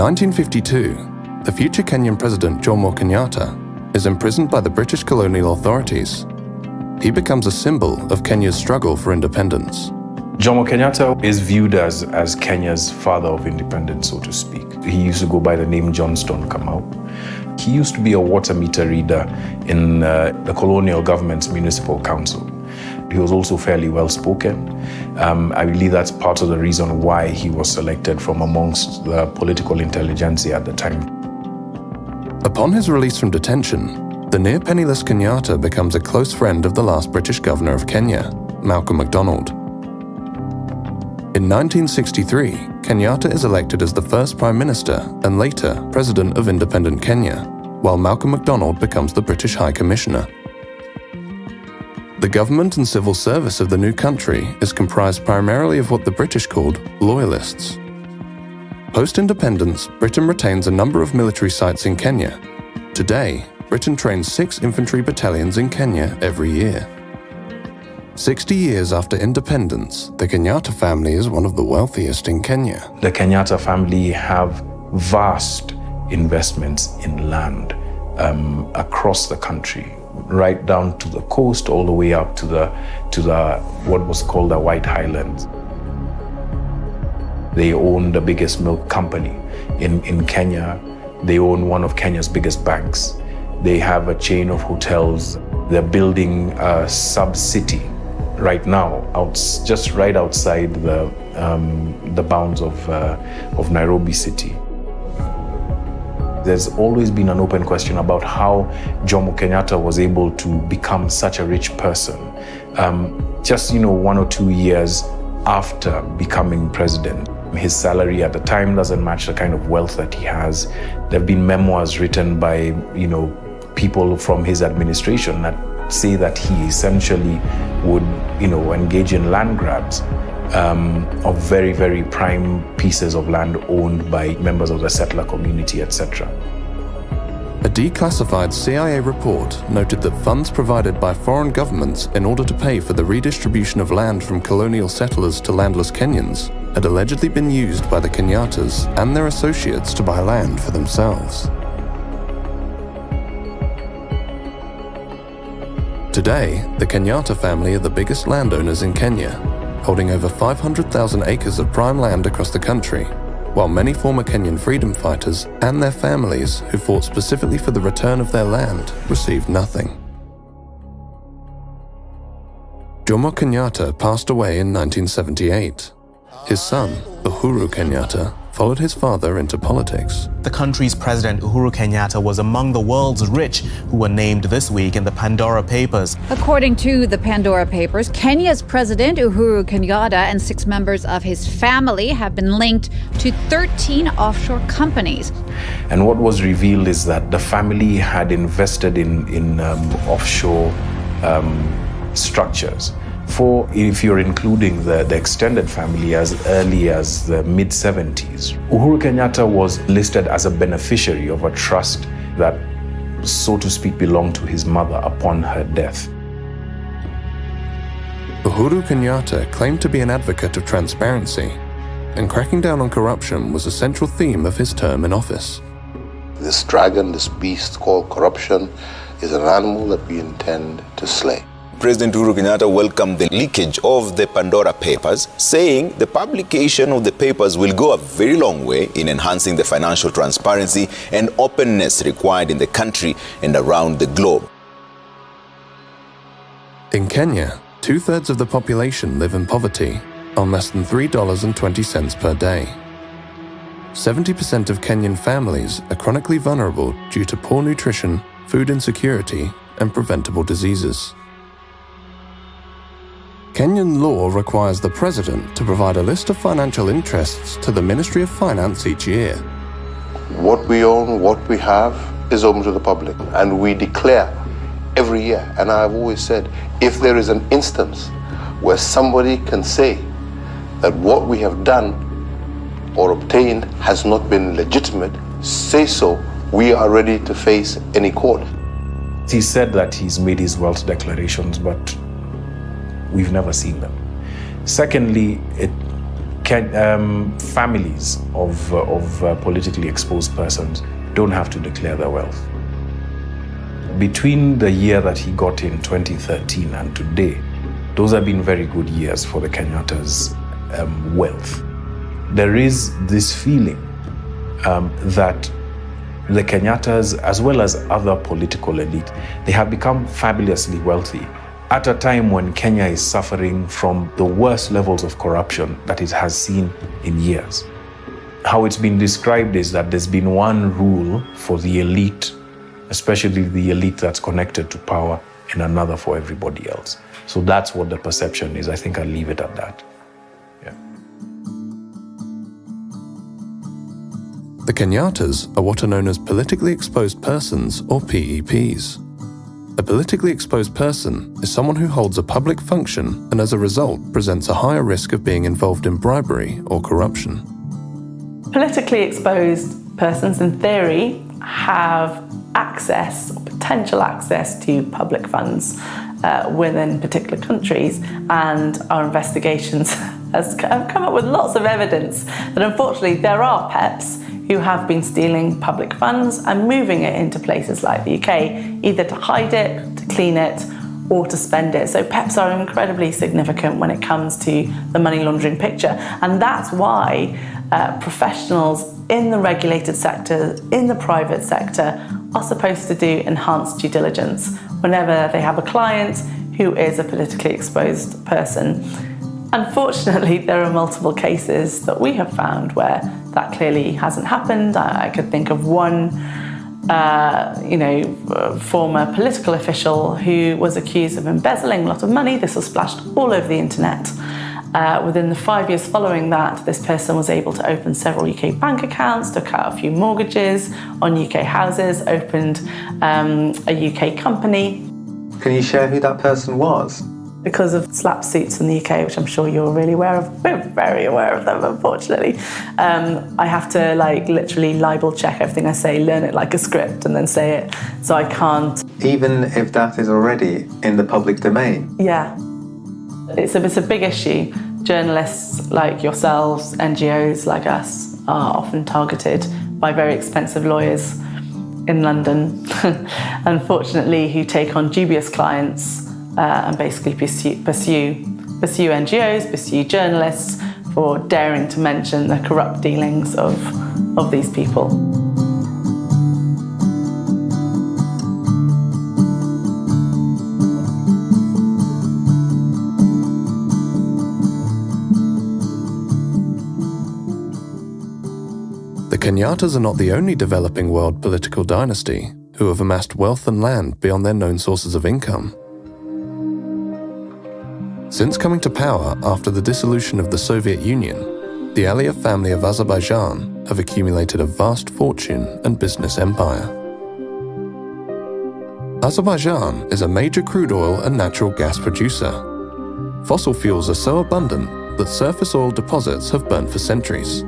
1952, the future Kenyan President Jomo Kenyatta is imprisoned by the British colonial authorities. He becomes a symbol of Kenya's struggle for independence. Jomo Kenyatta is viewed as Kenya's father of independence, so to speak. He used to go by the name Johnston Kamau. He used to be a water meter reader in the colonial government's municipal council. He was also fairly well-spoken. I believe that's part of the reason why he was selected from amongst the political intelligentsia at the time. Upon his release from detention, the near-penniless Kenyatta becomes a close friend of the last British governor of Kenya, Malcolm MacDonald. In 1963, Kenyatta is elected as the first Prime Minister and later President of independent Kenya, while Malcolm MacDonald becomes the British High Commissioner. The government and civil service of the new country is comprised primarily of what the British called loyalists. Post-independence, Britain retains a number of military sites in Kenya. Today, Britain trains 6 infantry battalions in Kenya every year. 60 years after independence, the Kenyatta family is one of the wealthiest in Kenya. The Kenyatta family have vast investments in land across the country, right down to the coast, all the way up to the what was called the White Highlands. They own the biggest milk company in Kenya. They own one of Kenya's biggest banks. They have a chain of hotels. They're building a sub-city right now, just right outside the bounds of Nairobi city. There's always been an open question about how Jomo Kenyatta was able to become such a rich person. Just 1 or 2 years after becoming president. His salary at the time doesn't match the kind of wealth that he has. There have been memoirs written by, people from his administration that say that he essentially would, engage in land grabs of very, very prime pieces of land owned by members of the settler community, etc. A declassified CIA report noted that funds provided by foreign governments in order to pay for the redistribution of land from colonial settlers to landless Kenyans had allegedly been used by the Kenyattas and their associates to buy land for themselves. Today, the Kenyatta family are the biggest landowners in Kenya, holding over 500,000 acres of prime land across the country, while many former Kenyan freedom fighters and their families who fought specifically for the return of their land received nothing. Jomo Kenyatta passed away in 1978. His son, Uhuru Kenyatta, followed his father into politics. The country's president, Uhuru Kenyatta, was among the world's rich who were named this week in the Pandora Papers. According to the Pandora Papers, Kenya's president, Uhuru Kenyatta, and 6 members of his family have been linked to 13 offshore companies. And what was revealed is that the family had invested in offshore structures. If you're including the extended family, as early as the mid-70s. Uhuru Kenyatta was listed as a beneficiary of a trust that, so to speak, belonged to his mother upon her death. Uhuru Kenyatta claimed to be an advocate of transparency, and cracking down on corruption was a central theme of his term in office. This dragon, this beast called corruption, is an animal that we intend to slay. President Uhuru Kenyatta welcomed the leakage of the Pandora Papers, saying the publication of the papers will go a very long way in enhancing the financial transparency and openness required in the country and around the globe. In Kenya, 2/3 of the population live in poverty on less than $3.20 per day. 70% of Kenyan families are chronically vulnerable due to poor nutrition, food insecurity, and preventable diseases. Kenyan law requires the president to provide a list of financial interests to the Ministry of Finance each year. What we own, what we have, is open to the public, and we declare every year. And I've always said, if there is an instance where somebody can say that what we have done or obtained has not been legitimate, say so. We are ready to face any court. He said that he's made his wealth declarations, but we've never seen them. Secondly, families of politically exposed persons don't have to declare their wealth. Between the year that he got in 2013 and today, those have been very good years for the Kenyatta's wealth. There is this feeling that the Kenyatas, as well as other political elite, they have become fabulously wealthy at a time when Kenya is suffering from the worst levels of corruption that it has seen in years. How it's been described is that there's been one rule for the elite, especially the elite that's connected to power, and another for everybody else. So that's what the perception is. I think I'll leave it at that. Yeah. The Kenyatas are what are known as politically exposed persons, or PEPs. A politically exposed person is someone who holds a public function and as a result presents a higher risk of being involved in bribery or corruption. Politically exposed persons, in theory, have access, or potential access, to public funds within particular countries, and our investigations have come up with lots of evidence that unfortunately there are PEPs who have been stealing public funds and moving it into places like the UK, either to hide it, to clean it, or to spend it. So PEPs are incredibly significant when it comes to the money laundering picture. And that's why professionals in the regulated sector, in the private sector, are supposed to do enhanced due diligence whenever they have a client who is a politically exposed person. Unfortunately, there are multiple cases that we have found where that clearly hasn't happened. I could think of one, former political official who was accused of embezzling a lot of money. This was splashed all over the internet. Within the 5 years following that, this person was able to open several UK bank accounts, took out a few mortgages on UK houses, opened a UK company. Can you share who that person was? Because of slap suits in the UK, which I'm sure you're really aware of. We're very aware of them, unfortunately. I have to literally libel check everything I say, learn it like a script, and then say it. So I can't. Even if that is already in the public domain? Yeah. It's a big issue. Journalists like yourselves, NGOs like us, are often targeted by very expensive lawyers in London, unfortunately, who take on dubious clients and basically pursue NGOs, pursue journalists for daring to mention the corrupt dealings of these people. The Kenyatas are not the only developing world political dynasty who have amassed wealth and land beyond their known sources of income. Since coming to power after the dissolution of the Soviet Union, the Aliyev family of Azerbaijan have accumulated a vast fortune and business empire. Azerbaijan is a major crude oil and natural gas producer. Fossil fuels are so abundant that surface oil deposits have burnt for centuries.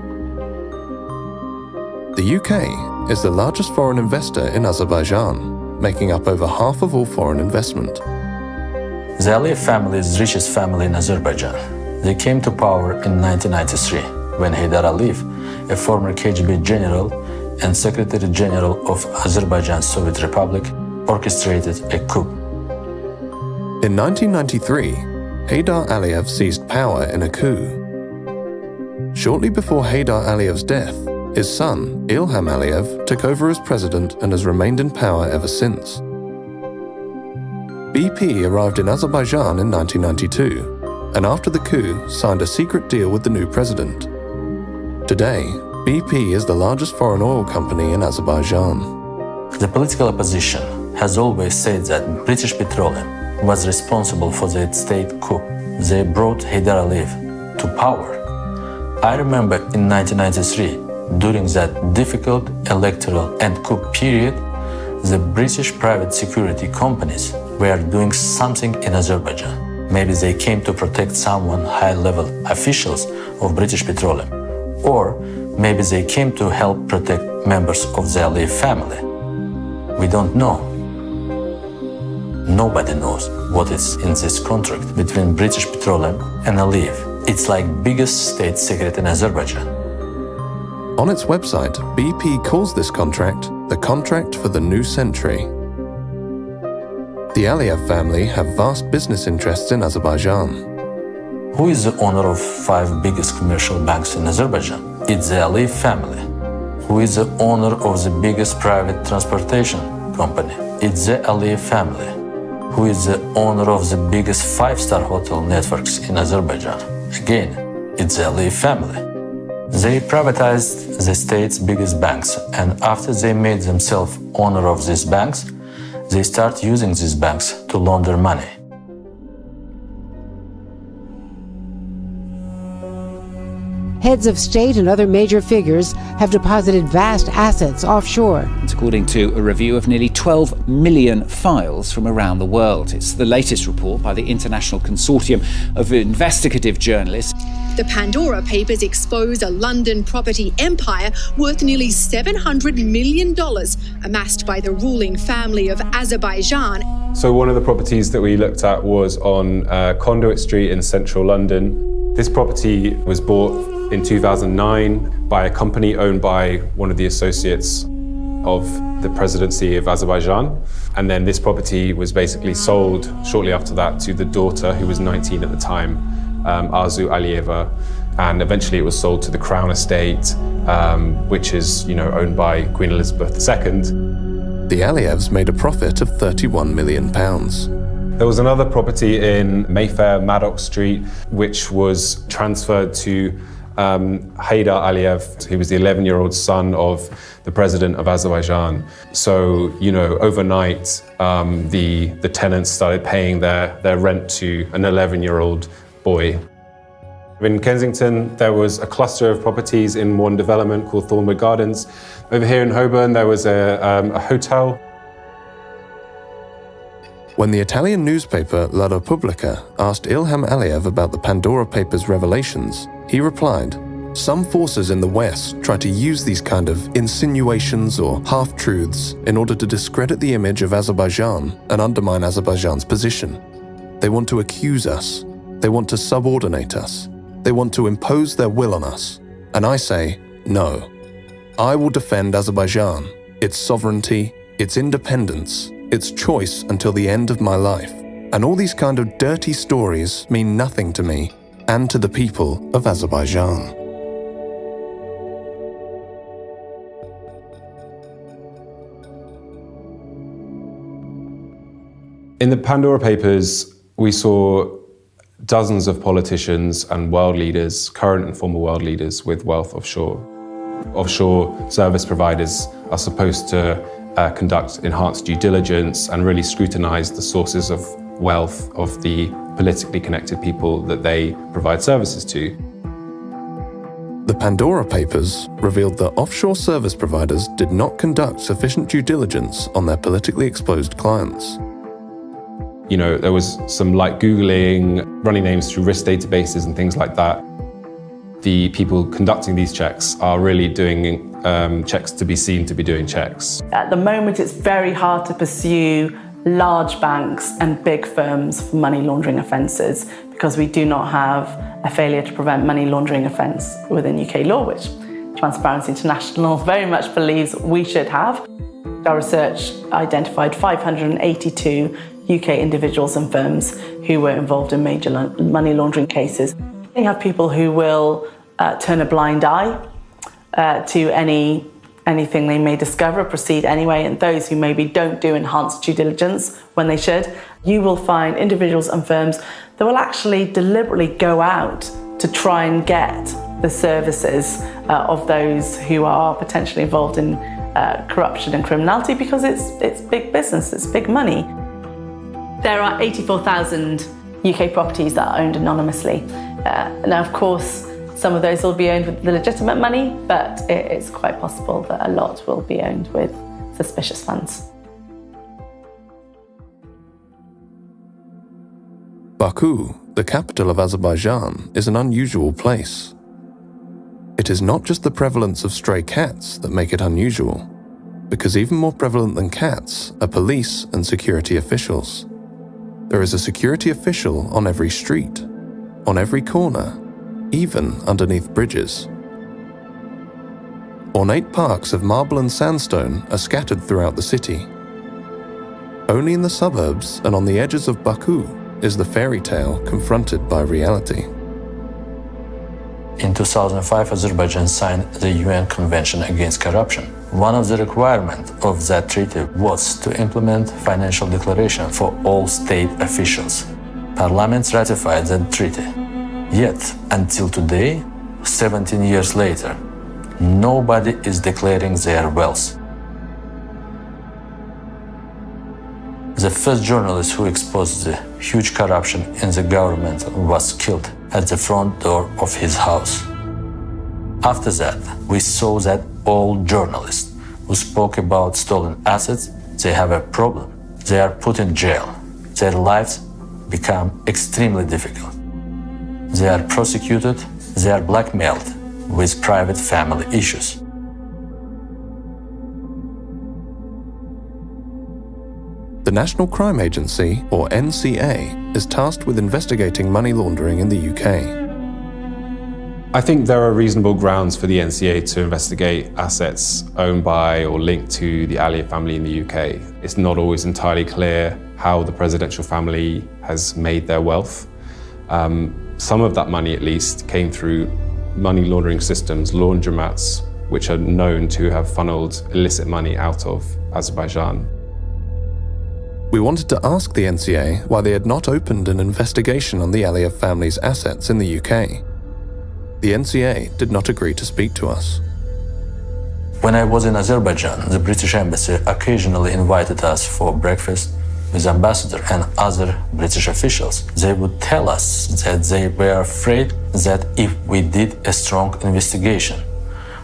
The UK is the largest foreign investor in Azerbaijan, making up over half of all foreign investment. The Aliyev family is the richest family in Azerbaijan. They came to power in 1993 when Heydar Aliyev, a former KGB general and Secretary General of Azerbaijan Soviet Republic, orchestrated a coup. In 1993, Heydar Aliyev seized power in a coup. Shortly before Heydar Aliyev's death, his son, Ilham Aliyev, took over as president and has remained in power ever since. BP arrived in Azerbaijan in 1992, and after the coup, signed a secret deal with the new president. Today, BP is the largest foreign oil company in Azerbaijan. The political opposition has always said that British Petroleum was responsible for the state coup. They brought Heydar Aliyev to power. I remember in 1993, during that difficult electoral and coup period, the British private security companies were doing something in Azerbaijan. Maybe they came to protect someone high-level officials of British Petroleum, or maybe they came to help protect members of the Aliyev family. We don't know. Nobody knows what is in this contract between British Petroleum and Aliyev. It's like biggest state secret in Azerbaijan. On its website, BP calls this contract the contract for the new century. The Aliyev family have vast business interests in Azerbaijan. Who is the owner of 5 biggest commercial banks in Azerbaijan? It's the Aliyev family. Who is the owner of the biggest private transportation company? It's the Aliyev family. Who is the owner of the biggest 5-star hotel networks in Azerbaijan? Again, it's the Aliyev family. They privatized the state's biggest banks, and after they made themselves owner of these banks, they start using these banks to launder money. Heads of state and other major figures have deposited vast assets offshore. It's according to a review of nearly 12 million files from around the world. It's the latest report by the International Consortium of Investigative Journalists. The Pandora Papers expose a London property empire worth nearly $700 million amassed by the ruling family of Azerbaijan. So one of the properties that we looked at was on Conduit Street in central London. This property was bought in 2009 by a company owned by one of the associates of the presidency of Azerbaijan. And then this property was basically sold shortly after that to the daughter, who was 19 at the time, Arzu Aliyeva, and eventually it was sold to the Crown Estate, which is, owned by Queen Elizabeth II. The Aliyevs made a profit of £31 million. There was another property in Mayfair, Maddox Street, which was transferred to Haydar Aliyev, who was the 11-year-old son of the president of Azerbaijan. So, overnight, the tenants started paying their rent to an 11-year-old boy. In Kensington, there was a cluster of properties in one development called Thornwood Gardens. Over here in Holborn, there was a hotel. When the Italian newspaper La Repubblica asked Ilham Aliyev about the Pandora Papers' revelations, he replied, "Some forces in the West try to use these kind of insinuations or half-truths in order to discredit the image of Azerbaijan and undermine Azerbaijan's position. They want to accuse us. They want to subordinate us. They want to impose their will on us. And I say, no. I will defend Azerbaijan, its sovereignty, its independence, its choice until the end of my life. And all these kind of dirty stories mean nothing to me and to the people of Azerbaijan." In the Pandora Papers, we saw dozens of politicians and world leaders, current and former world leaders, with wealth offshore. Offshore service providers are supposed to conduct enhanced due diligence and really scrutinize the sources of wealth of the politically connected people that they provide services to. The Pandora Papers revealed that offshore service providers did not conduct sufficient due diligence on their politically exposed clients. There was some light Googling, running names through risk databases and things like that. The people conducting these checks are really doing checks to be seen to be doing checks. At the moment, it's very hard to pursue large banks and big firms for money laundering offences because we do not have a failure to prevent money laundering offence within UK law, which Transparency International very much believes we should have. Our research identified 582 UK individuals and firms who were involved in major money laundering cases. You have people who will turn a blind eye to anything they may discover, proceed anyway, and those who maybe don't do enhanced due diligence when they should. You will find individuals and firms that will actually deliberately go out to try and get the services of those who are potentially involved in corruption and criminality because it's big business, it's big money. There are 84,000 UK properties that are owned anonymously. Now, of course, some of those will be owned with the legitimate money, but it's quite possible that a lot will be owned with suspicious funds. Baku, the capital of Azerbaijan, is an unusual place. It is not just the prevalence of stray cats that make it unusual, because even more prevalent than cats are police and security officials. There is a security official on every street, on every corner, even underneath bridges. Ornate parks of marble and sandstone are scattered throughout the city. Only in the suburbs and on the edges of Baku is the fairy tale confronted by reality. In 2005, Azerbaijan signed the UN Convention Against Corruption. One of the requirements of that treaty was to implement financial declaration for all state officials. Parliament ratified that treaty. Yet, until today, 17 years later, nobody is declaring their wealth. The first journalist who exposed the huge corruption in the government was killed at the front door of his house. After that, we saw that all journalists who spoke about stolen assets, they have a problem. They are put in jail. Their lives become extremely difficult. They are prosecuted, they are blackmailed with private family issues. The National Crime Agency, or NCA, is tasked with investigating money laundering in the UK. I think there are reasonable grounds for the NCA to investigate assets owned by or linked to the Aliyev family in the UK. It's not always entirely clear how the presidential family has made their wealth. Some of that money, at least, came through money laundering systems, laundromats, which are known to have funneled illicit money out of Azerbaijan. We wanted to ask the NCA why they had not opened an investigation on the Aliyev family's assets in the UK. The NCA did not agree to speak to us. When I was in Azerbaijan, the British Embassy occasionally invited us for breakfast with ambassador and other British officials. They would tell us that they were afraid that if we did a strong investigation,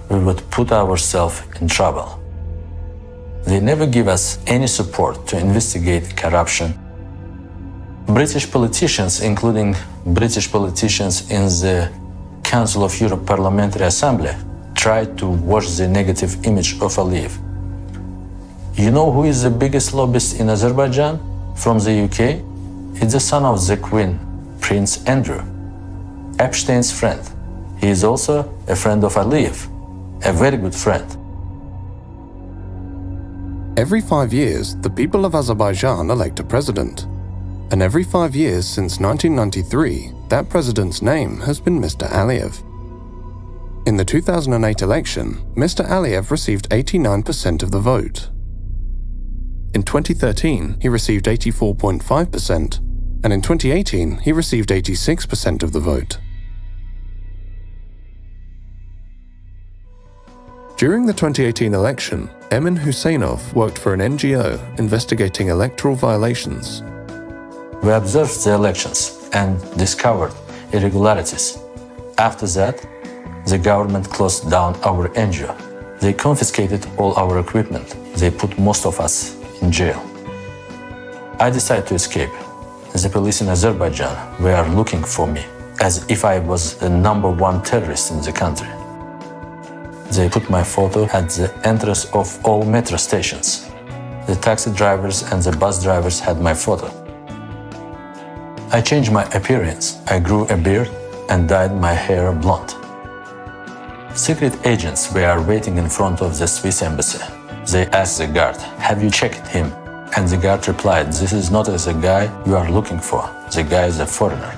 we would put ourselves in trouble. They never give us any support to investigate corruption. British politicians, including British politicians in the Council of Europe Parliamentary Assembly, tried to wash the negative image of Aliyev. You know who is the biggest lobbyist in Azerbaijan from the UK? It's the son of the Queen, Prince Andrew, Epstein's friend. He is also a friend of Aliyev, a very good friend. Every 5 years, the people of Azerbaijan elect a president. And every 5 years since 1993, that president's name has been Mr. Aliyev. In the 2008 election, Mr. Aliyev received 89% of the vote. In 2013, he received 84.5%, and in 2018, he received 86% of the vote. During the 2018 election, Emin Huseynov worked for an NGO investigating electoral violations. We observed the elections and discovered irregularities. After that, the government closed down our NGO. They confiscated all our equipment. They put most of us in jail. I decided to escape. The police in Azerbaijan were looking for me, as if I was the #1 terrorist in the country. They put my photo at the entrance of all metro stations. The taxi drivers and the bus drivers had my photo. I changed my appearance. I grew a beard and dyed my hair blonde. Secret agents were waiting in front of the Swiss embassy. They asked the guard, "Have you checked him?" And the guard replied, "This is not the guy you are looking for. The guy is a foreigner."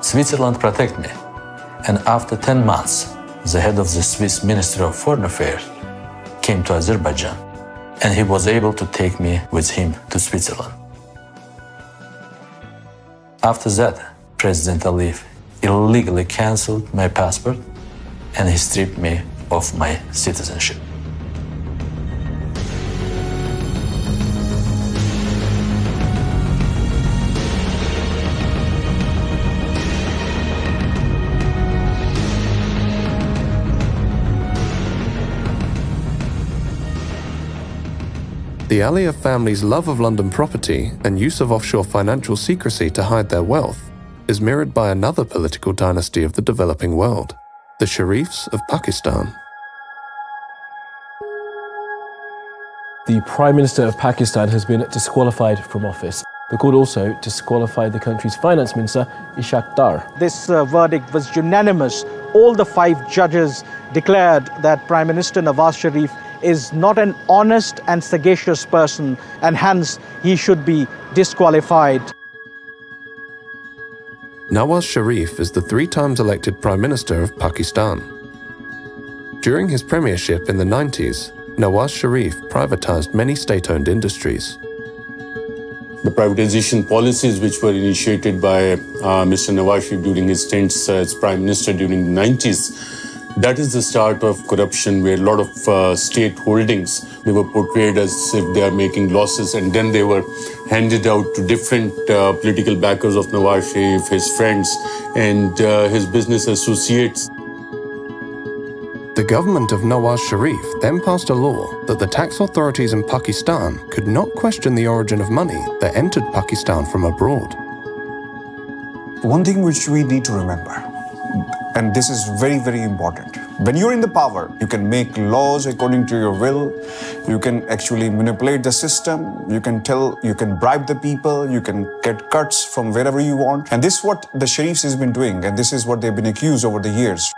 Switzerland protected me. And after 10 months, the head of the Swiss Ministry of Foreign Affairs came to Azerbaijan, and he was able to take me with him to Switzerland. After that, President Aliyev illegally cancelled my passport and he stripped me of my citizenship. The Aliyev family's love of London property and use of offshore financial secrecy to hide their wealth is mirrored by another political dynasty of the developing world, the Sharifs of Pakistan. The Prime Minister of Pakistan has been disqualified from office. The court also disqualified the country's finance minister, Ishaq Dar. This verdict was unanimous. All the 5 judges declared that Prime Minister Nawaz Sharif is not an honest and sagacious person, and hence he should be disqualified. Nawaz Sharif is the 3 times elected Prime Minister of Pakistan. During his premiership in the 90s, Nawaz Sharif privatized many state-owned industries. The privatization policies which were initiated by Mr. Nawaz Sharif during his stints as Prime Minister during the 90s, that is the start of corruption, where a lot of state holdings, they were portrayed as if they are making losses, and then they were handed out to different political backers of Nawaz Sharif, his friends and his business associates. The government of Nawaz Sharif then passed a law that the tax authorities in Pakistan could not question the origin of money that entered Pakistan from abroad. One thing which we need to remember, and this is very, very important. When you're in the power, you can make laws according to your will. You can actually manipulate the system. You can bribe the people. You can get cuts from wherever you want. And this is what the Sharifs has been doing, and this is what they've been accused over the years.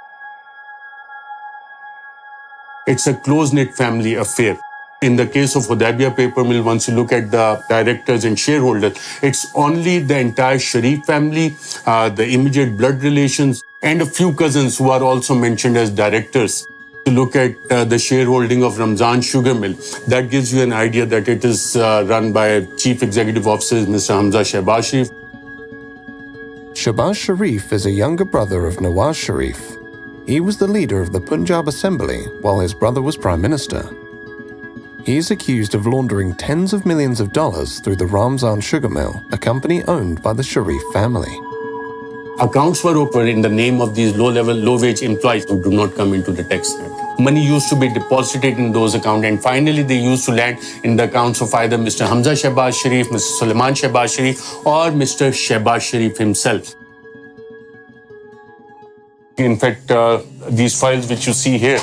It's a close-knit family affair. In the case of Hudaybiyah paper mill, once you look at the directors and shareholders, it's only the entire Sharif family, the immediate blood relations, and a few cousins who are also mentioned as directors. To look at the shareholding of Ramzan sugar mill, that gives you an idea that it is run by Chief Executive Officer Mr. Hamza Shehbaz Sharif. Shehbaz Sharif is a younger brother of Nawaz Sharif. He was the leader of the Punjab Assembly while his brother was Prime Minister. He is accused of laundering tens of millions of dollars through the Ramzan sugar mill, a company owned by the Sharif family. Accounts were opened in the name of these low-level, low-wage employees who do not come into the tax net. Money used to be deposited in those accounts, and finally they used to land in the accounts of either Mr. Hamza Shehbaz Sharif, Mr. Sulaiman Shehbaz Sharif, or Mr. Shehbaz Sharif himself. In fact, these files which you see here,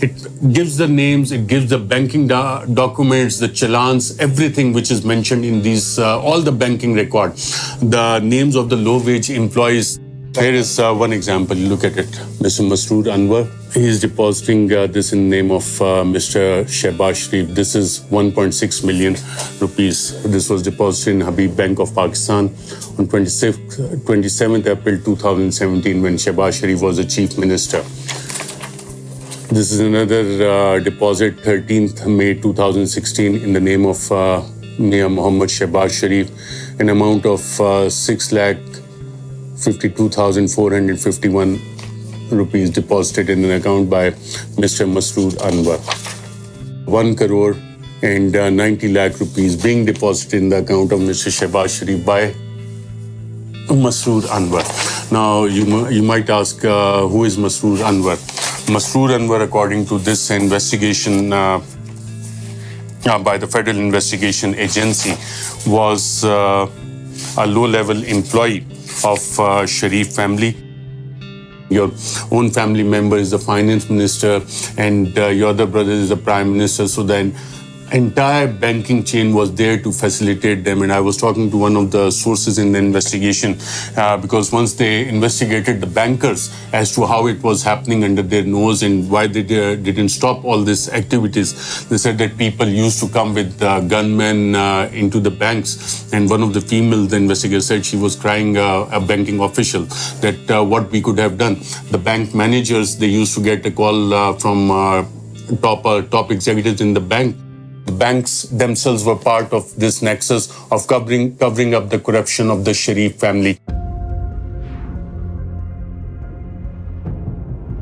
it gives the names, it gives the banking documents, the challans, everything which is mentioned in these, all the banking record, the names of the low-wage employees. Here is one example. You look at it. Mr. Masroor Anwar, he is depositing this in the name of Mr. Shehbaz Sharif. This is 1.6 million rupees. This was deposited in Habib Bank of Pakistan on 27th April 2017 when Shehbaz Sharif was the Chief Minister. This is another deposit, 13th May 2016, in the name of Mia Muhammad Shehbaz Sharif, an amount of 6,52,451 rupees deposited in an account by Mr. Masroor Anwar. 1 crore and 90 lakh rupees being deposited in the account of Mr. Shehbaz Sharif by Masroor Anwar. Now, you might ask, who is Masroor Anwar? Masroor Anwar, according to this investigation by the Federal Investigation Agency, was a low-level employee of Sharif family. Your own family member is the finance minister and your other brother is the prime minister. So then entire banking chain was there to facilitate them. And I was talking to one of the sources in the investigation because once they investigated the bankers as to how it was happening under their nose and why they didn't stop all these activities, they said that people used to come with gunmen into the banks. And one of the female investigators said she was crying a banking official that what we could have done. The bank managers, they used to get a call from top executives in the bank. The banks themselves were part of this nexus of covering up the corruption of the Sharif family.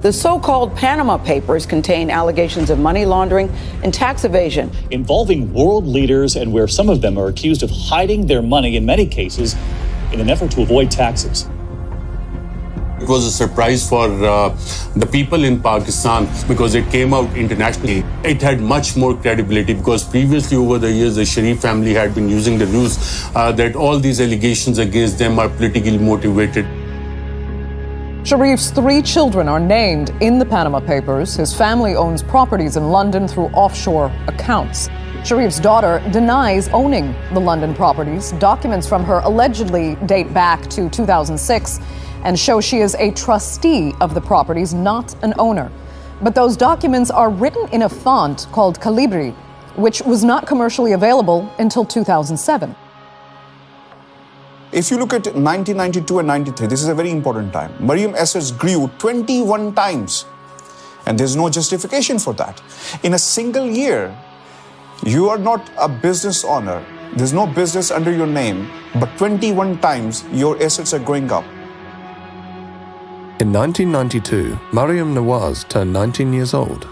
The so-called Panama Papers contain allegations of money laundering and tax evasion, involving world leaders and where some of them are accused of hiding their money in many cases in an effort to avoid taxes. It was a surprise for the people in Pakistan because it came out internationally. It had much more credibility because previously over the years, the Sharif family had been using the ruse that all these allegations against them are politically motivated. Sharif's 3 children are named in the Panama Papers. His family owns properties in London through offshore accounts. Sharif's daughter denies owning the London properties. Documents from her allegedly date back to 2006 and show she is a trustee of the properties, not an owner. But those documents are written in a font called Calibri, which was not commercially available until 2007. If you look at 1992 and 93, this is a very important time. Mariam assets grew 21 times. And there's no justification for that. In a single year, you are not a business owner. There's no business under your name, but 21 times your assets are going up. In 1992, Mariam Nawaz turned 19 years old.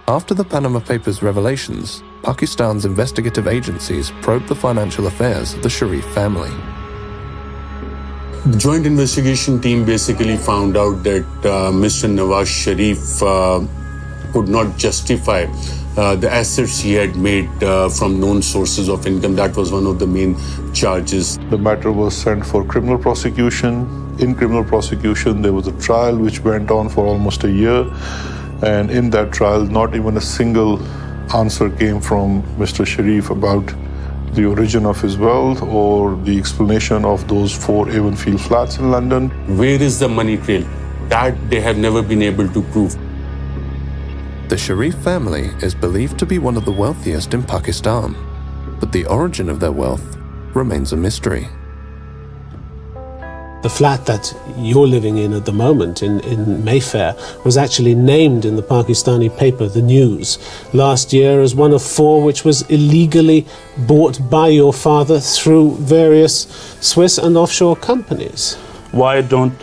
After the Panama Papers revelations, Pakistan's investigative agencies probed the financial affairs of the Sharif family. The joint investigation team basically found out that Mr. Nawaz Sharif could not justify the assets he had made from known sources of income. That was one of the main charges. The matter was sent for criminal prosecution. In criminal prosecution, there was a trial which went on for almost a year. And in that trial, not even a single answer came from Mr. Sharif about the origin of his wealth or the explanation of those 4 Avonfield flats in London. Where is the money trail? That they have never been able to prove. The Sharif family is believed to be one of the wealthiest in Pakistan, but the origin of their wealth remains a mystery. The flat that you're living in at the moment in Mayfair was actually named in the Pakistani paper, The News, last year as one of 4 which was illegally bought by your father through various Swiss and offshore companies. Why don't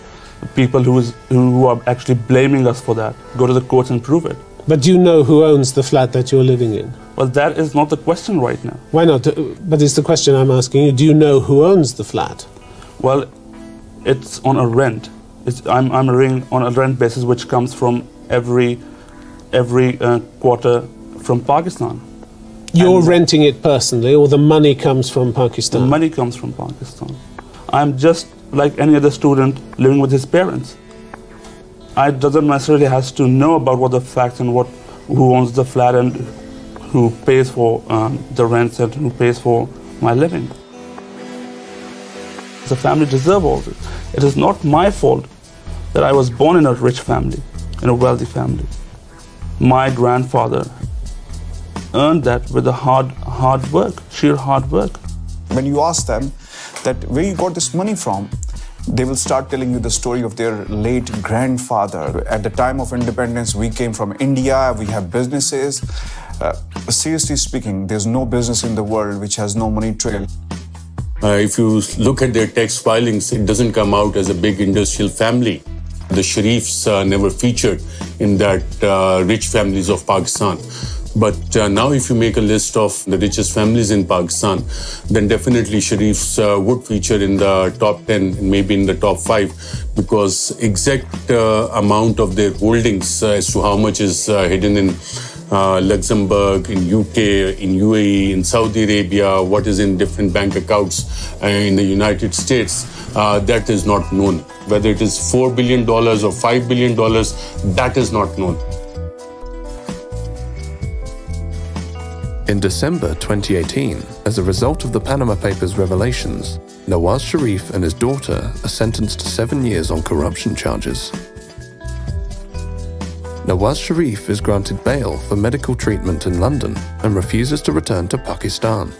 people who are actually blaming us for that go to the courts and prove it? But do you know who owns the flat that you're living in? Well, that is not the question right now. Why not? But it's the question I'm asking you. Do you know who owns the flat? Well, it's on a rent. I'm renting on a rent basis, which comes from every quarter from Pakistan. You're renting it personally, or the money comes from Pakistan? The money comes from Pakistan. I'm just like any other student living with his parents. I doesn't necessarily has to know about what the facts and who owns the flat and who pays for the rents and who pays for my living. The family deserves all this. It is not my fault that I was born in a rich family, in a wealthy family. My grandfather earned that with a hard work, sheer hard work. When you ask them that where you got this money from, they will start telling you the story of their late grandfather. At the time of independence, we came from India, we have businesses. Seriously speaking, there's no business in the world which has no money trail. If you look at their tax filings, it doesn't come out as a big industrial family. The Sharifs never featured in that rich families of Pakistan. But now if you make a list of the richest families in Pakistan, then definitely Sharifs would feature in the top 10, maybe in the top 5, because exact amount of their holdings as to how much is hidden in Luxembourg, in UK, in UAE, in Saudi Arabia, what is in different bank accounts in the United States, that is not known. Whether it is $4 billion or $5 billion, that is not known. In December 2018, as a result of the Panama Papers revelations, Nawaz Sharif and his daughter are sentenced to 7 years on corruption charges. Nawaz Sharif is granted bail for medical treatment in London and refuses to return to Pakistan.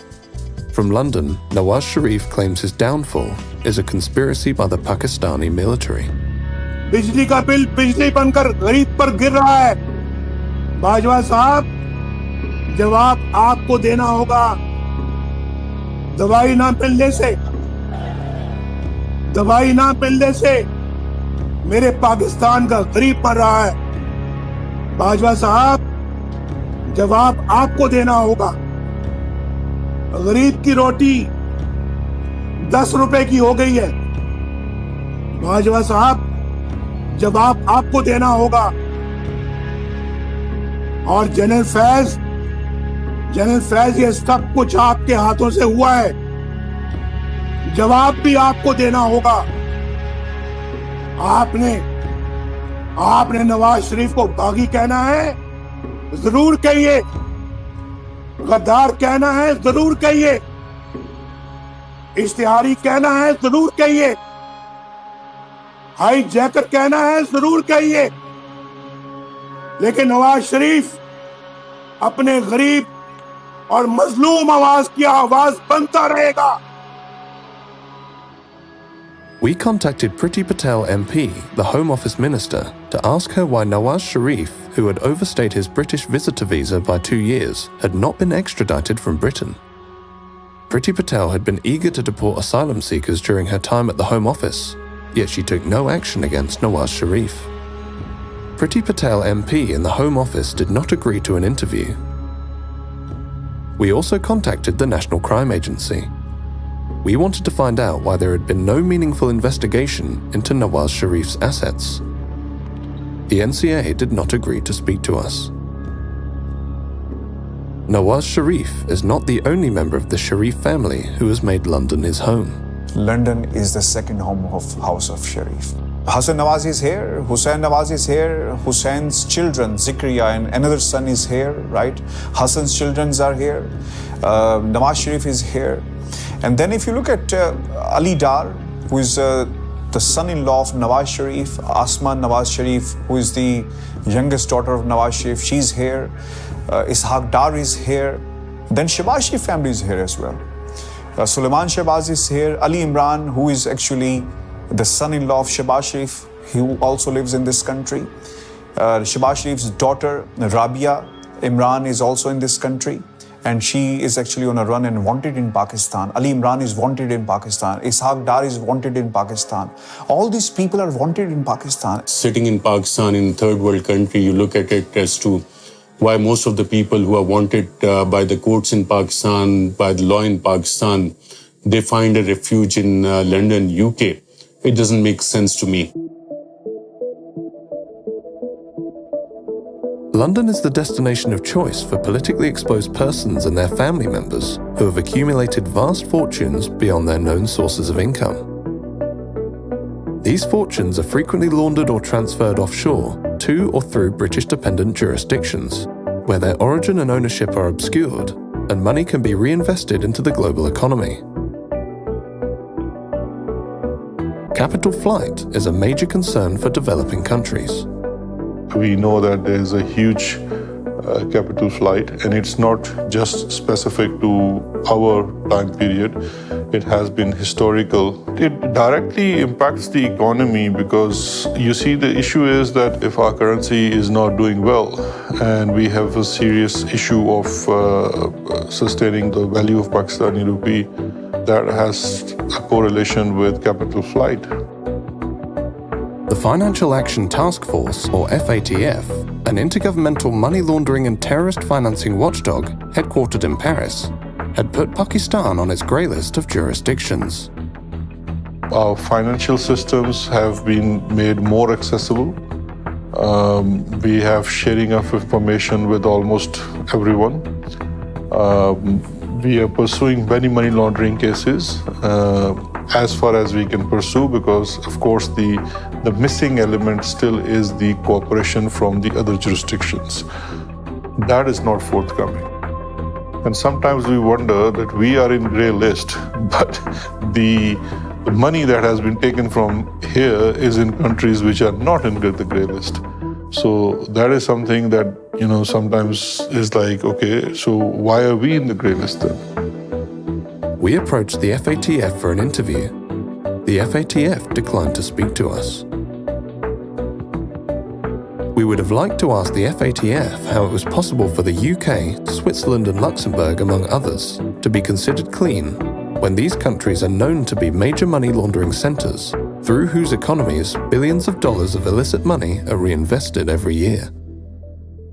From London, Nawaz Sharif claims his downfall is a conspiracy by the Pakistani military. बिजली का bill बिजली बनकर गरीब पर गिर रहा है। बाजवा साहब, जवाब आपको देना होगा। दवाई ना मिलने से मेरे पाकिस्तान का गरीब मर रहा है। बाजवा साहब, जवाब आपको देना होगा। गरीब की रोटी 10 रुपए की हो गई है। बाजवा साहब, जवाब आपको देना होगा। और जनरल फैज, ये सब कुछ आपके हाथों से हुआ है। जवाब भी आपको देना होगा। आपने नवाज शरीफ को बागी कहना है, जरूर कहिए। गद्दार कहना है, जरूर कहिए। इश्तिहारी कहना है, जरूर कहिए। हाई जैकर कहना है, जरूर कहिए। लेकिन नवाज शरीफ अपने गरीब और मजलूम आवाज की आवाज बनता रहेगा। We contacted Priti Patel MP, the Home Office Minister, to ask her why Nawaz Sharif, who had overstayed his British visitor visa by 2 years, had not been extradited from Britain. Priti Patel had been eager to deport asylum seekers during her time at the Home Office, yet she took no action against Nawaz Sharif. Priti Patel MP in the Home Office did not agree to an interview. We also contacted the National Crime Agency. We wanted to find out why there had been no meaningful investigation into Nawaz Sharif's assets. The NCA did not agree to speak to us. Nawaz Sharif is not the only member of the Sharif family who has made London his home. London is the second home of House of Sharif. Hassan Nawaz is here, Hussein Nawaz is here, Hussein's children, Zikriya and another son is here, right? Hassan's children are here, Nawaz Sharif is here. And then if you look at Ali Dar, who is the son-in-law of Nawaz Sharif, Asma Nawaz Sharif, who is the youngest daughter of Nawaz Sharif, she's here. Ishaq Dar is here. Then Shehbaz Sharif family is here as well. Sulaiman Shehbaz is here. Ali Imran, who is actually the son-in-law of Shehbaz Sharif, who also lives in this country. Shehbaz Sharif's daughter, Rabia Imran, is also in this country. And she is actually on a run and wanted in Pakistan. Ali Imran is wanted in Pakistan. Ishaq Dar is wanted in Pakistan. All these people are wanted in Pakistan. Sitting in Pakistan, in a third world country, you look at it as to why most of the people who are wanted by the courts in Pakistan, by the law in Pakistan, they find a refuge in London, UK. It doesn't make sense to me. London is the destination of choice for politically exposed persons and their family members who have accumulated vast fortunes beyond their known sources of income. These fortunes are frequently laundered or transferred offshore to or through British dependent jurisdictions, where their origin and ownership are obscured and money can be reinvested into the global economy. Capital flight is a major concern for developing countries. We know that there is a huge capital flight, and it's not just specific to our time period. It has been historical. It directly impacts the economy because you see the issue is that if our currency is not doing well and we have a serious issue of sustaining the value of Pakistani rupee, that has a correlation with capital flight. The Financial Action Task Force, or FATF, an intergovernmental money laundering and terrorist financing watchdog headquartered in Paris, had put Pakistan on its grey list of jurisdictions. Our financial systems have been made more accessible. We have sharing of information with almost everyone. We are pursuing many money laundering cases as far as we can pursue, because of course the missing element still is the cooperation from the other jurisdictions. That is not forthcoming. And sometimes we wonder that we are in grey list, but the money that has been taken from here is in countries which are not in the grey list. So that is something that, sometimes is like, okay, so why are we in the grey list then? We approached the FATF for an interview. The FATF declined to speak to us. We would have liked to ask the FATF how it was possible for the UK, Switzerland and Luxembourg, among others, to be considered clean when these countries are known to be major money laundering centres, through whose economies billions of dollars of illicit money are reinvested every year.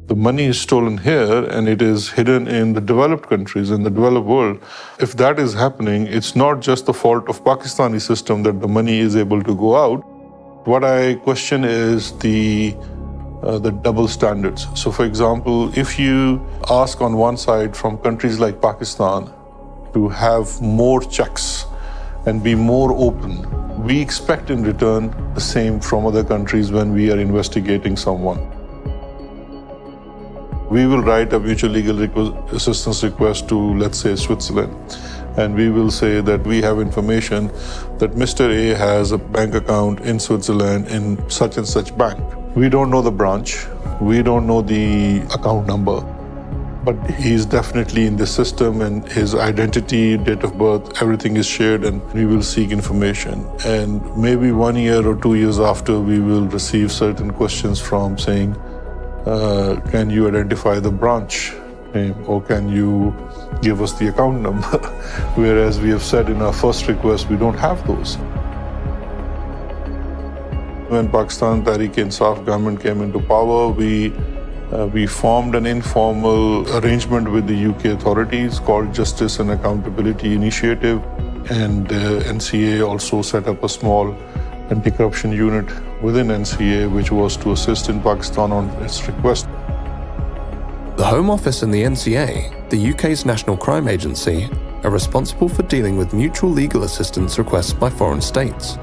The money is stolen here and it is hidden in the developed countries, in the developed world. If that is happening, it's not just the fault of Pakistani system that the money is able to go out. What I question is the double standards. So for example, if you ask on one side from countries like Pakistan to have more checks and be more open, We expect in return the same from other countries when we are investigating someone. We will write a mutual legal assistance request to, let's say, Switzerland, and we will say that we have information that Mr. A has a bank account in Switzerland in such and such bank. We don't know the branch, we don't know the account number, but he's definitely in the system, and his identity, date of birth, everything is shared, and we will seek information. And maybe 1 year or 2 years after, we will receive certain questions from saying, can you identify the branch name, or can you give us the account number? Whereas we have said in our first request, we don't have those. When Pakistan Tehreek-e-Insaf government came into power, we formed an informal arrangement with the UK authorities called Justice and Accountability Initiative, and NCA also set up a small anti-corruption unit within NCA, which was to assist in Pakistan on its request. The Home Office and the NCA, the UK's national crime agency, are responsible for dealing with mutual legal assistance requests by foreign states.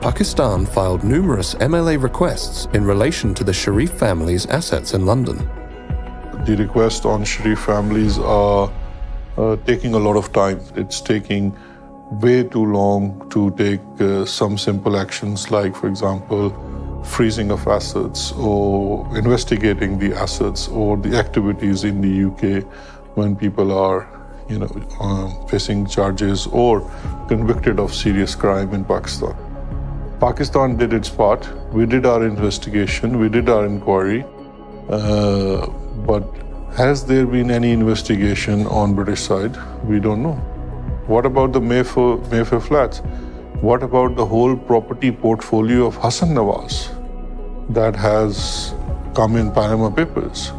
Pakistan filed numerous MLA requests in relation to the Sharif family's assets in London. The requests on Sharif families are taking a lot of time. It's taking way too long to take some simple actions like, for example, freezing of assets or investigating the assets or the activities in the UK when people are, facing charges or convicted of serious crime in Pakistan. Pakistan did its part. We did our investigation, we did our inquiry, but has there been any investigation on British side? We don't know. What about the Mayfair flats? What about the whole property portfolio of Hassan Nawaz that has come in Panama Papers?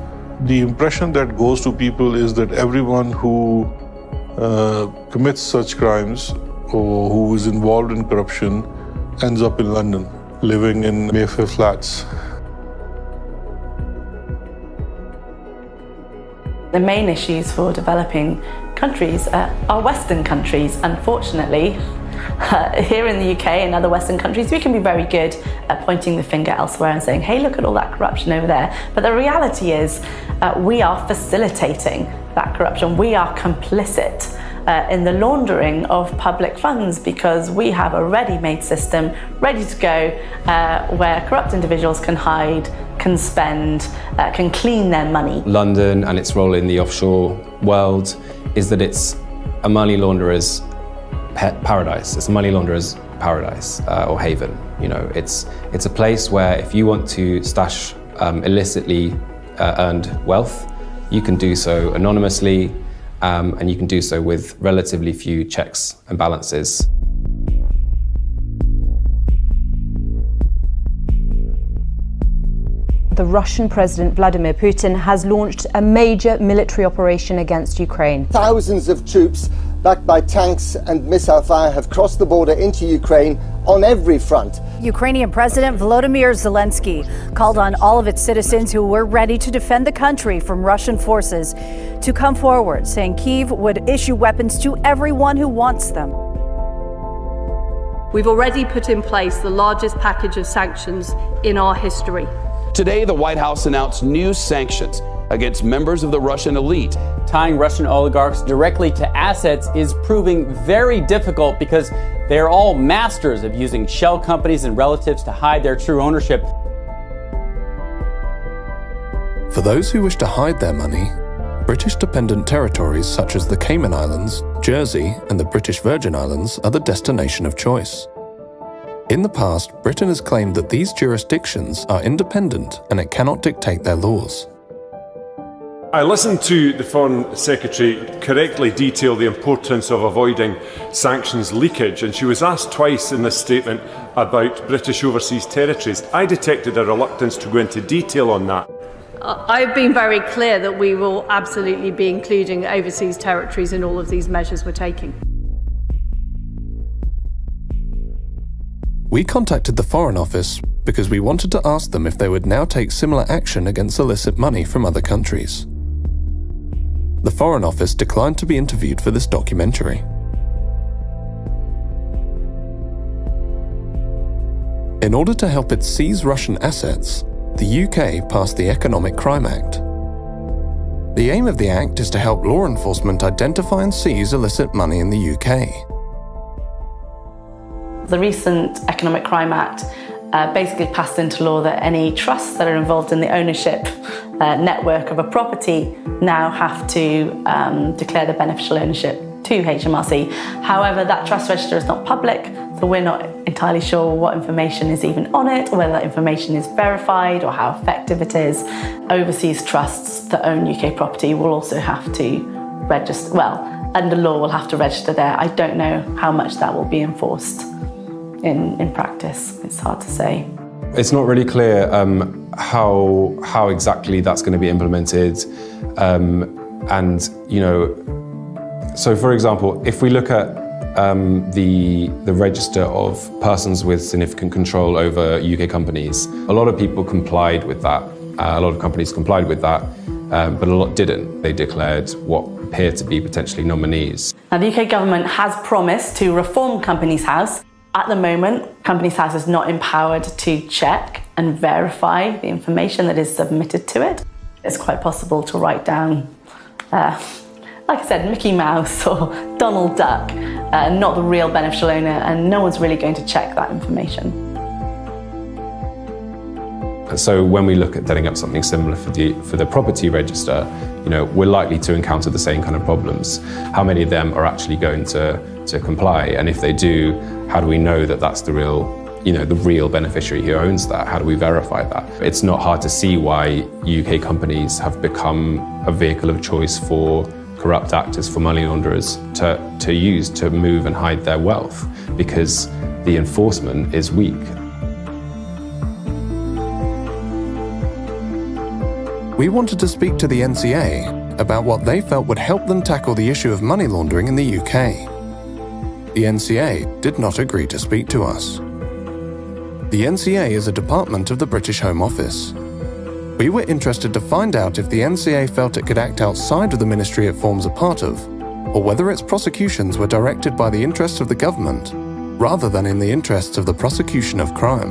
The impression that goes to people is that everyone who commits such crimes or who is involved in corruption ends up in London, living in Mayfair flats. The main issues for developing countries are Western countries. Unfortunately, here in the UK and other Western countries, we can be very good at pointing the finger elsewhere and saying, hey, look at all that corruption over there. But the reality is we are facilitating that corruption. We are complicit in the laundering of public funds because we have a ready-made system ready to go where corrupt individuals can hide, can spend, can clean their money. London and its role in the offshore world is that it's a money launderer's paradise. It's a money launderer's paradise or haven. It's a place where if you want to stash illicitly earned wealth, you can do so anonymously, and you can do so with relatively few checks and balances. The Russian President Vladimir Putin has launched a major military operation against Ukraine. Thousands of troops backed by tanks and missile fire have crossed the border into Ukraine on every front. Ukrainian President Volodymyr Zelensky called on all of its citizens who were ready to defend the country from Russian forces to come forward, saying Kyiv would issue weapons to everyone who wants them. We've already put in place the largest package of sanctions in our history. Today, the White House announced new sanctions against members of the Russian elite. Tying Russian oligarchs directly to assets is proving very difficult because they are all masters of using shell companies and relatives to hide their true ownership. For those who wish to hide their money, British-dependent territories such as the Cayman Islands, Jersey, and the British Virgin Islands are the destination of choice. In the past, Britain has claimed that these jurisdictions are independent and it cannot dictate their laws. I listened to the Foreign Secretary correctly detail the importance of avoiding sanctions leakage, and she was asked twice in this statement about British overseas territories. I detected a reluctance to go into detail on that. I've been very clear that we will absolutely be including overseas territories in all of these measures we're taking. We contacted the Foreign Office because we wanted to ask them if they would now take similar action against illicit money from other countries. The Foreign Office declined to be interviewed for this documentary. In order to help it seize Russian assets, the UK passed the Economic Crime Act. The aim of the Act is to help law enforcement identify and seize illicit money in the UK. The recent Economic Crime Act basically passed into law that any trusts that are involved in the ownership network of a property now have to declare the beneficial ownership to HMRC. However, that trust register is not public, so we're not entirely sure what information is even on it, or whether that information is verified or how effective it is. Overseas trusts that own UK property will also have to register, well, under law will have to register there. I don't know how much that will be enforced in practice. It's hard to say. It's not really clear how exactly that's going to be implemented. And, you know, so for example, if we look at the register of persons with significant control over UK companies, a lot of people complied with that. A lot of companies complied with that, but a lot didn't. They declared what appeared to be potentially nominees. Now, the UK government has promised to reform Companies House. At the moment, Companies House is not empowered to check and verify the information that is submitted to it. It's quite possible to write down, like I said, Mickey Mouse or Donald Duck, not the real beneficial owner, and no one's really going to check that information. So when we look at setting up something similar for the property register, you know, we're likely to encounter the same kind of problems. How many of them are actually going to comply? And if they do, how do we know that that's the real, you know, the real beneficiary who owns that? How do we verify that? It's not hard to see why UK companies have become a vehicle of choice for corrupt actors, for money launderers to use to move and hide their wealth, because the enforcement is weak. We wanted to speak to the NCA about what they felt would help them tackle the issue of money laundering in the UK. The NCA did not agree to speak to us. The NCA is a department of the British Home Office. We were interested to find out if the NCA felt it could act outside of the ministry it forms a part of, or whether its prosecutions were directed by the interests of the government, rather than in the interests of the prosecution of crime.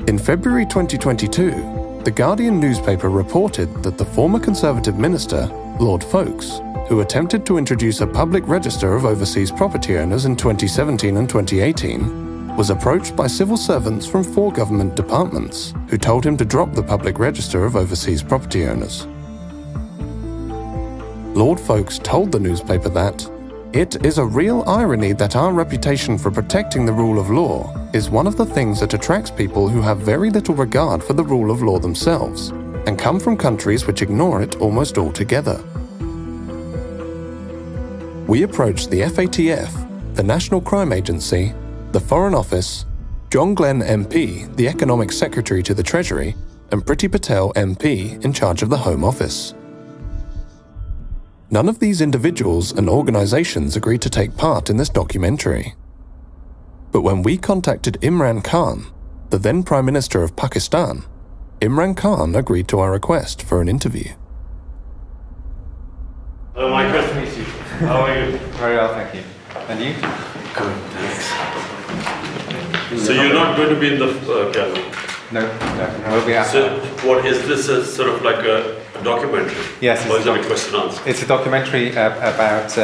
In February 2022, The Guardian newspaper reported that the former Conservative minister, Lord Folkes, who attempted to introduce a public register of overseas property owners in 2017 and 2018, was approached by civil servants from 4 government departments who told him to drop the public register of overseas property owners. Lord Folkes told the newspaper that it is a real irony that our reputation for protecting the rule of law is one of the things that attracts people who have very little regard for the rule of law themselves and come from countries which ignore it almost altogether. We approached the FATF, the National Crime Agency, the Foreign Office, John Glenn MP, the Economic Secretary to the Treasury, and Priti Patel MP in charge of the Home Office. None of these individuals and organisations agreed to take part in this documentary. But when we contacted Imran Khan, the then Prime Minister of Pakistan, Imran Khan agreed to our request for an interview. Hello, Michael. Nice to meet you. How are you? Very well, thank you. And you? Good, thanks. So you're not going to be in the gallery? No, we'll be out. So what is this, sort of like a documentary? Yes, or is it a question and answer? It's a documentary about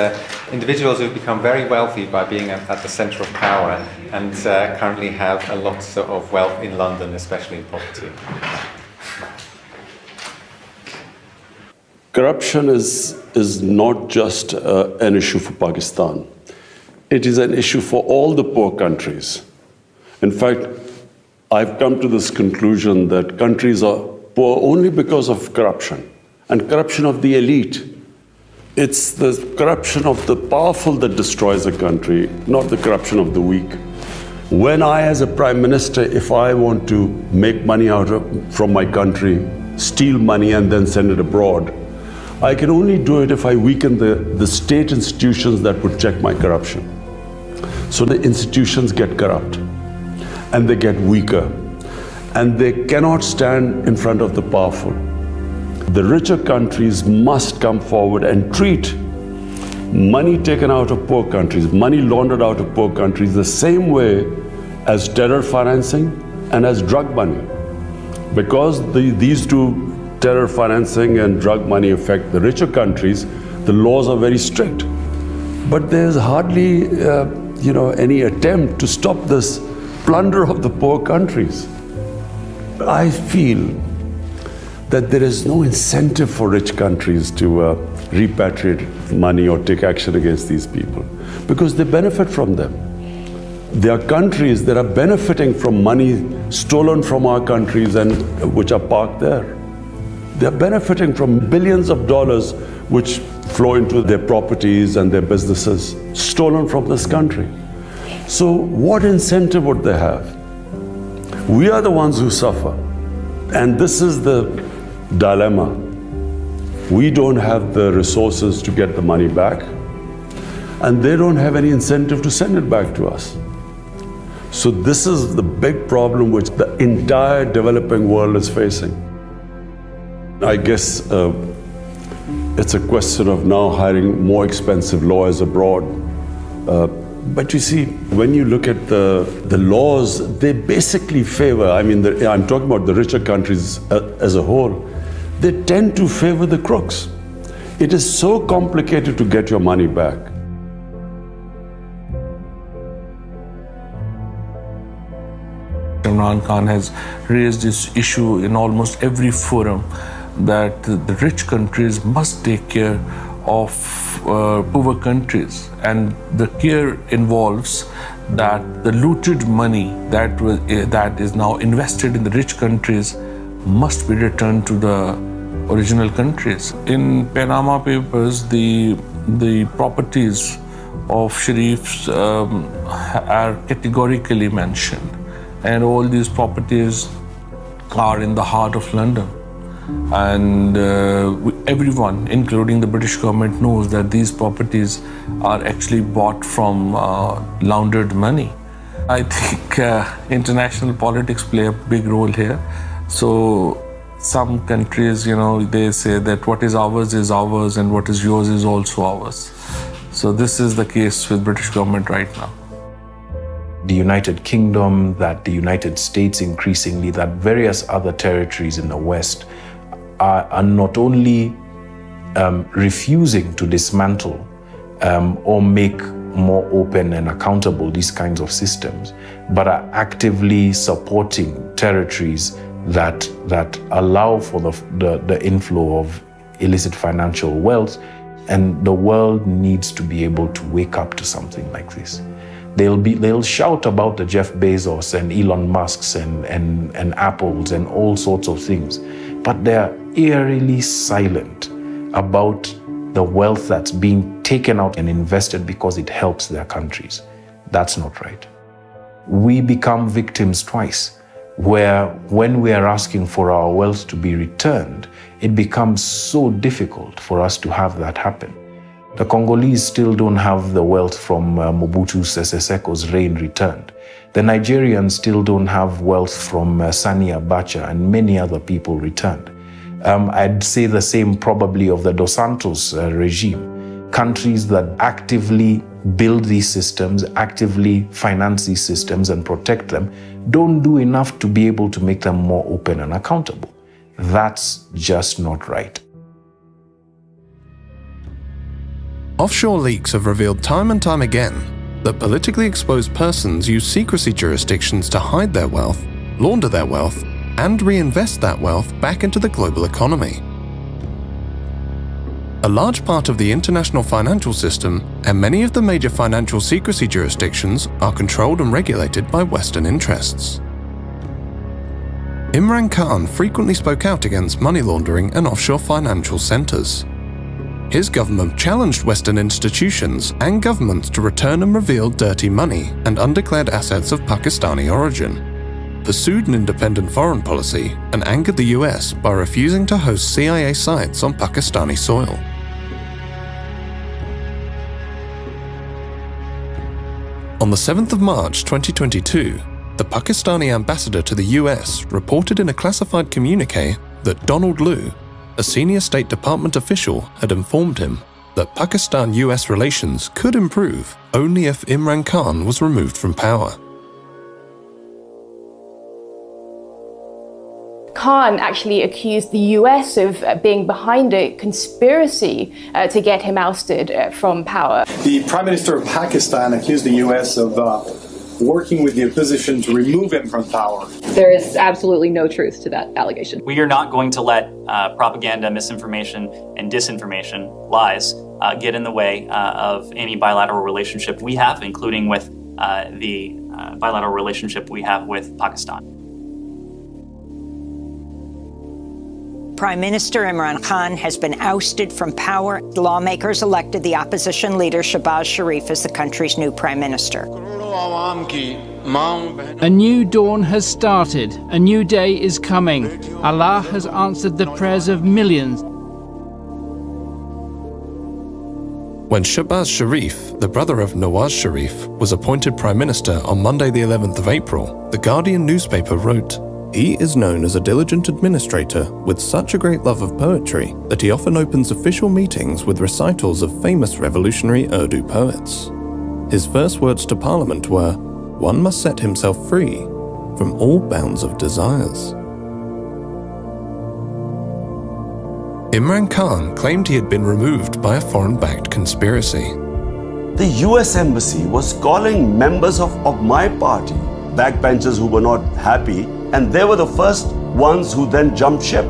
individuals who've become very wealthy by being at the centre of power and currently have a lot of wealth in London, especially in property. Corruption is not just an issue for Pakistan. It is an issue for all the poor countries. In fact, I've come to this conclusion that countries are poor only because of corruption, and corruption of the elite. It's the corruption of the powerful that destroys a country, not the corruption of the weak. When I, as a Prime Minister, if I want to make money from my country, steal money and then send it abroad, I can only do it if I weaken the state institutions that would check my corruption. So the institutions get corrupt, and they get weaker, and they cannot stand in front of the powerful. The richer countries must come forward and treat money taken out of poor countries, money laundered out of poor countries the same way as terror financing and as drug money. Because these two, terror financing and drug money, affect the richer countries, the laws are very strict. But there's hardly any attempt to stop this plunder of the poor countries. I feel that there is no incentive for rich countries to repatriate money or take action against these people, because they benefit from them. There are countries that are benefiting from money stolen from our countries and which are parked there. They're benefiting from billions of dollars which flow into their properties and their businesses, stolen from this country. So what incentive would they have? We are the ones who suffer. And this is the dilemma. We don't have the resources to get the money back, and they don't have any incentive to send it back to us. So this is the big problem which the entire developing world is facing. I guess it's a question of now hiring more expensive lawyers abroad. But you see, when you look at the laws, they basically favor, I'm talking about the richer countries as a whole, they tend to favor the crooks. It is so complicated to get your money back. Imran Khan has raised this issue in almost every forum that the rich countries must take care of poor countries, and the care involves that the looted money that is now invested in the rich countries must be returned to the original countries. In Panama Papers, the properties of Sharifs are categorically mentioned, and all these properties are in the heart of London. And everyone, including the British government, knows that these properties are actually bought from laundered money. I think international politics play a big role here. So some countries, they say that what is ours and what is yours is also ours. So this is the case with British government right now. The United Kingdom, that the United States increasingly, that various other territories in the West are not only refusing to dismantle or make more open and accountable these kinds of systems, but are actively supporting territories that allow for the inflow of illicit financial wealth. And the world needs to be able to wake up to something like this. They'll shout about the Jeff Bezos and Elon Musks and Apples and all sorts of things, but they're eerily silent about the wealth that's being taken out and invested because it helps their countries. That's not right. We become victims twice, where when we are asking for our wealth to be returned, it becomes so difficult for us to have that happen. The Congolese still don't have the wealth from Mobutu Sese Seko's reign returned. The Nigerians still don't have wealth from Sani Abacha and many other people returned. I'd say the same probably of the Dos Santos regime. Countries that actively build these systems, actively finance these systems and protect them, don't do enough to be able to make them more open and accountable. That's just not right. Offshore leaks have revealed time and time again that politically exposed persons use secrecy jurisdictions to hide their wealth, launder their wealth, and reinvest that wealth back into the global economy. A large part of the international financial system and many of the major financial secrecy jurisdictions are controlled and regulated by Western interests. Imran Khan frequently spoke out against money laundering and offshore financial centers. His government challenged Western institutions and governments to return and reveal dirty money and undeclared assets of Pakistani origin, pursued an independent foreign policy, and angered the US by refusing to host CIA sites on Pakistani soil. On the 7th of March 2022, the Pakistani ambassador to the US reported in a classified communique that Donald Lu, a senior State Department official, had informed him that Pakistan-US relations could improve only if Imran Khan was removed from power. Khan actually accused the US of being behind a conspiracy to get him ousted from power. The Prime Minister of Pakistan accused the US of working with the opposition to remove him from power. There is absolutely no truth to that allegation. We are not going to let propaganda, misinformation, and disinformation, lies, get in the way of any bilateral relationship we have, including with the bilateral relationship we have with Pakistan. Prime Minister Imran Khan has been ousted from power. Lawmakers elected the opposition leader Shahbaz Sharif as the country's new prime minister. A new dawn has started. A new day is coming. Allah has answered the prayers of millions. When Shahbaz Sharif, the brother of Nawaz Sharif, was appointed prime minister on Monday the 11th of April, the Guardian newspaper wrote, "He is known as a diligent administrator with such a great love of poetry that he often opens official meetings with recitals of famous revolutionary Urdu poets. His first words to Parliament were, 'One must set himself free from all bounds of desires.'" Imran Khan claimed he had been removed by a foreign-backed conspiracy. The US Embassy was calling members of my party backbenchers who were not happy, and they were the first ones who then jumped ship.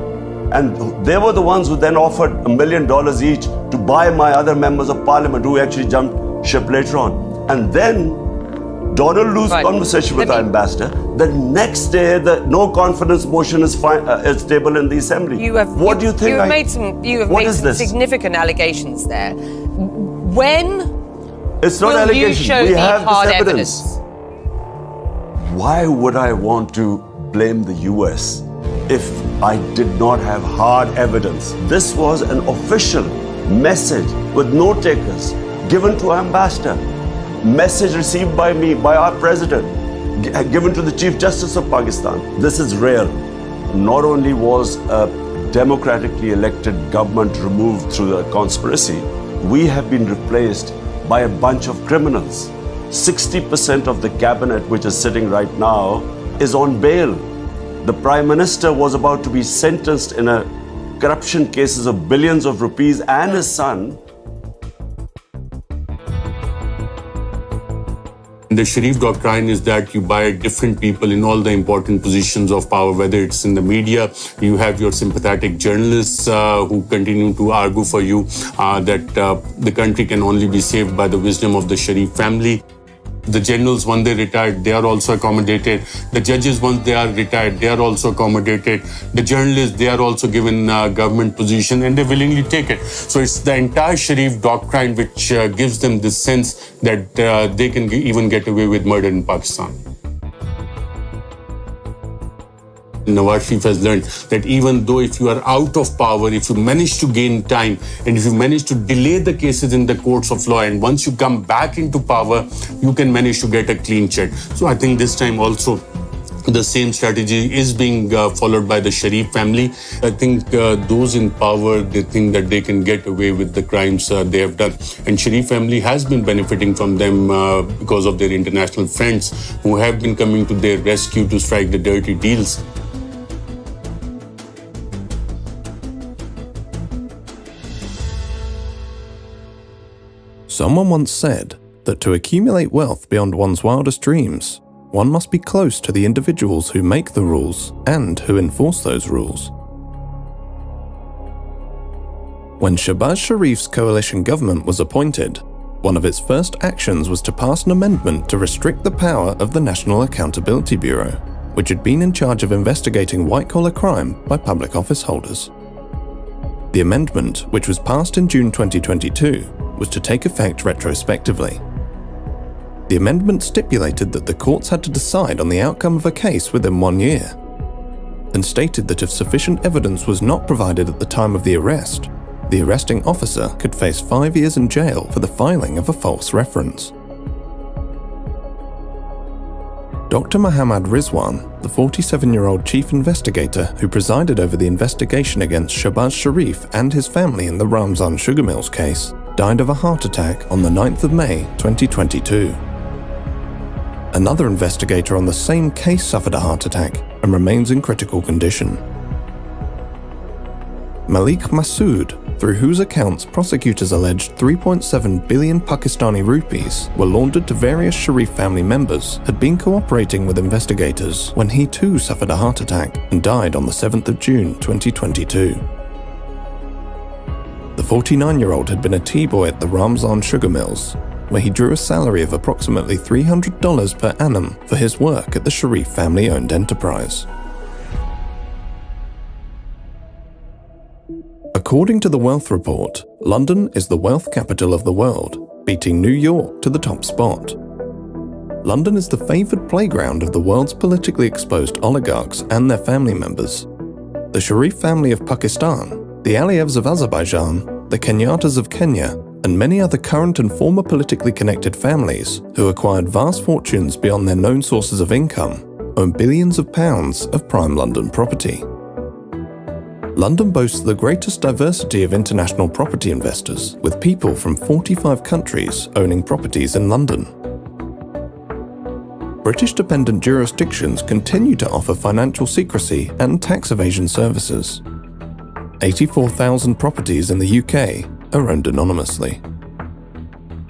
And they were the ones who then offered $1 million each to buy my other members of parliament who actually jumped ship later on. And then Donald Lu's conversation with the ambassador, the next day the no confidence motion is tabled in the assembly. What do you think? You have made some significant allegations there. When it's not will allegations. You show we me have hard this evidence. Why would I want to blame the US if I did not have hard evidence? This was an official message with note takers given to our ambassador, message received by me, by our president, given to the Chief Justice of Pakistan. This is real. Not only was a democratically elected government removed through the conspiracy, we have been replaced by a bunch of criminals. 60% of the cabinet, which is sitting right now, is on bail. The Prime Minister was about to be sentenced in a corruption cases of billions of rupees, and his son. The Sharif doctrine is that you buy different people in all the important positions of power, whether it's in the media, you have your sympathetic journalists who continue to argue for you that the country can only be saved by the wisdom of the Sharif family. The generals, when they retired, they are also accommodated. The judges, once they are retired, they are also accommodated. The journalists, they are also given government position and they willingly take it. So it's the entire Sharif doctrine which gives them this sense that they can even get away with murder in Pakistan. Nawaz Sharif has learned that even though if you are out of power, if you manage to gain time and if you manage to delay the cases in the courts of law, and once you come back into power, you can manage to get a clean sheet. So I think this time also the same strategy is being followed by the Sharif family. I think those in power, they think that they can get away with the crimes they have done. And Sharif family has been benefiting from them because of their international friends who have been coming to their rescue to strike the dirty deals. Someone once said that to accumulate wealth beyond one's wildest dreams, one must be close to the individuals who make the rules and who enforce those rules. When Shahbaz Sharif's coalition government was appointed, one of its first actions was to pass an amendment to restrict the power of the National Accountability Bureau, which had been in charge of investigating white-collar crime by public office holders. The amendment, which was passed in June 2022, was to take effect retrospectively. The amendment stipulated that the courts had to decide on the outcome of a case within 1 year, and stated that if sufficient evidence was not provided at the time of the arresting officer could face 5 years in jail for the filing of a false reference. Dr. Muhammad Rizwan, the 47-year-old chief investigator who presided over the investigation against Shahbaz Sharif and his family in the Ramzan sugar mills case, died of a heart attack on the 9th of May 2022. Another investigator on the same case suffered a heart attack and remains in critical condition. Malik Massoud, through whose accounts prosecutors alleged 3.7 billion Pakistani rupees were laundered to various Sharif family members, had been cooperating with investigators when he too suffered a heart attack and died on the 7th of June 2022. The 49-year-old had been a tea boy at the Ramzan sugar mills, where he drew a salary of approximately $300 per annum for his work at the Sharif family-owned enterprise. According to the Wealth Report, London is the wealth capital of the world, beating New York to the top spot. London is the favoured playground of the world's politically exposed oligarchs and their family members. The Sharif family of Pakistan, the Aliyevs of Azerbaijan, the Kenyatas of Kenya, and many other current and former politically connected families who acquired vast fortunes beyond their known sources of income own billions of pounds of prime London property. London boasts the greatest diversity of international property investors, with people from 45 countries owning properties in London. British-dependent jurisdictions continue to offer financial secrecy and tax evasion services. 84,000 properties in the UK are owned anonymously.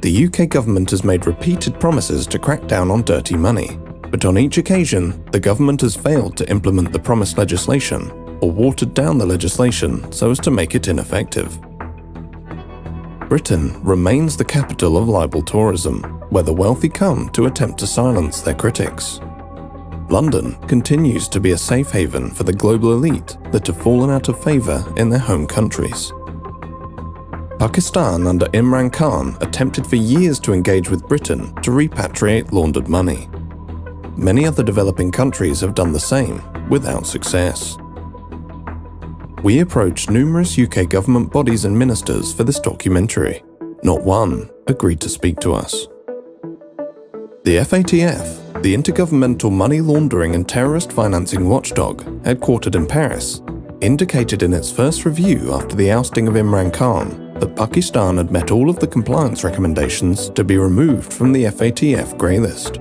The UK government has made repeated promises to crack down on dirty money, but on each occasion, the government has failed to implement the promised legislation or watered down the legislation so as to make it ineffective. Britain remains the capital of libel tourism, where the wealthy come to attempt to silence their critics. London continues to be a safe haven for the global elite that have fallen out of favour in their home countries. Pakistan under Imran Khan attempted for years to engage with Britain to repatriate laundered money. Many other developing countries have done the same, without success. We approached numerous UK government bodies and ministers for this documentary. Not one agreed to speak to us. The FATF, the Intergovernmental Money Laundering and Terrorist Financing Watchdog, headquartered in Paris, indicated in its first review after the ousting of Imran Khan that Pakistan had met all of the compliance recommendations to be removed from the FATF grey list.